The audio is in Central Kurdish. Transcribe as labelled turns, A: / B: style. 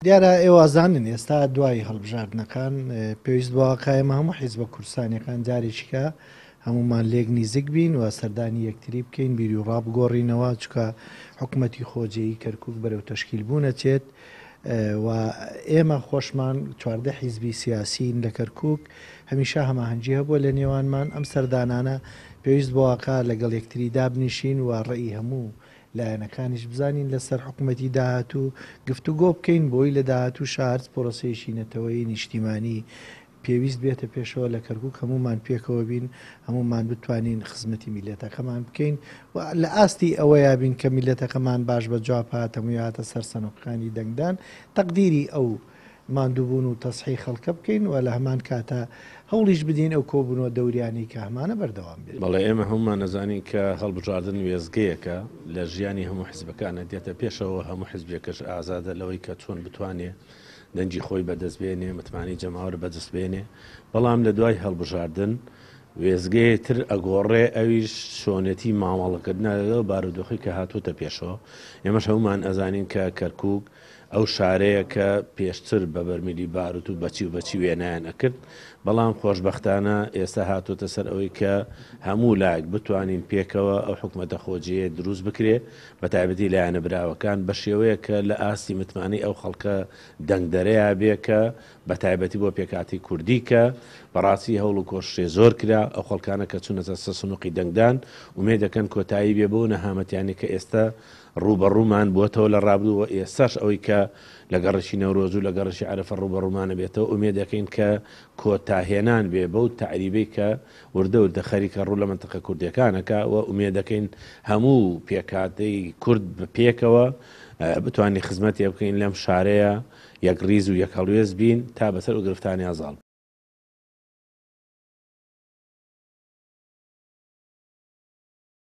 A: دیارە ئێوازانن ئێستا دوای هەڵبژاردنەکان پێویست بۆواکە ئێمە هەموو حیزبە کوردستانیەکان جارێکیکە هەمومان لێک نزیک بین و سەردانی یەکتری بکەین بیری و ڕابگۆڕینەوە چکە حکوومەتی خۆجێی کەرکک بەرەو تەشکیل بوونەچێت و ئێمە خۆشمان چواردە حیزبی سیاسین لە کەرکک هەمیشە هەماهەنگی هەبووە لە نێوانمان ئەم سەردانانە پێویست بۆواکە لەگەڵ یەکتری دابنیشین و ڕێی هەموو لایەنەکانیش بزانین لەسەر حکوومەتی داهاتوو گفتوگۆ بکەین بۆی لە داهاتوو شارج پۆرسەیەشی نەتەوەی نیشتیمانی پێویست بێتە پێشەوە لە کەرکک هەمومان پێکەوە بین هەمومان بتوانین خزمەتی میلەتەکەمان بکەین و لە ئاستی ئەوەیە بین کە میلەتەکەمان باش بە جواب هات هەمووی هاتە سەر سەنۆقەکانی دەنگدان تەقدیری ئەو ماندووبوون و تەسحی خەڵکە بکەین و لە هەمان کاتە هەوڵیش بدەین ئەو کۆبوونەوە دەورانی کە هەمانە بەردەوام بێت.
B: بەڵێ ئێمە هەمومان نەزانین کە هەڵبژاردن وێزگەیەکە لە ژیانی هەموو حیزبەکانە دێتە پێشەوە هەموو حیزبێکەش ئازادە لەوەی کە چۆن بتوانێت دەنجی خۆی بەدەستبێنێ متمانی جەماوەر بەدەستبێنێ بەڵام لە دوای هەڵبژاردن وێزگەیەتر ئەگۆڕێ ئەویش شۆنەتی مامەڵەکردنە لەگەڵ بارودۆخی کە هاتووتە پێشەوە. ئێمەش هەمومان ئەزانین کە کەرکک ئەو شارەیە کە پێشتر بە بەرمیلی باروت و بەچی وێنایان ئەکرد بەڵام خۆشبەختانە ئێستا هاتوۆتە سەر ئەوەی کە هەموو لایەک بتوانین پێکەوە ئەو حکوومەتە خۆجیە دروست بکرێ بە تایبەتی لایەنە براوەکان بە شێوەیە کە لە ئاستی متمانی ئەو خەڵکە دەنگدەرەیە بێ کە بە تایبەتی بۆ پێکاتی کوردی کە بەڕاستی هەوڵ و کۆشتێ زۆر کرا ئەو خەڵکانە کە چوونەتە سەر سنووقی دەنگدان ومێ دەکەن کۆتایی بێ بۆ نەهامەتیانی کە ئێستا ڕوبەڕوومان بووەتەوە لە ڕابردووە ئێستاش ئەوەی کە لە گەڕشی نەورۆز و لە گەڕشی عەرەفە ڕوبەڕوومانە بێتەوە ئومێد دەکەین کە کۆتاهێنان بێ بەو تعریبەی کە وردە وردە خەریکە ڕوو لە منتەقە کوردیەکانەکە و ئومێد دەکەین هەموو پێکاتەی کورد پێکەوە بتوانین خزمەتی بکەین لەم شارەیە یەک ریز و یەک هەڵوێز بین تا بەسەر و گرفتانی ئازاڵ.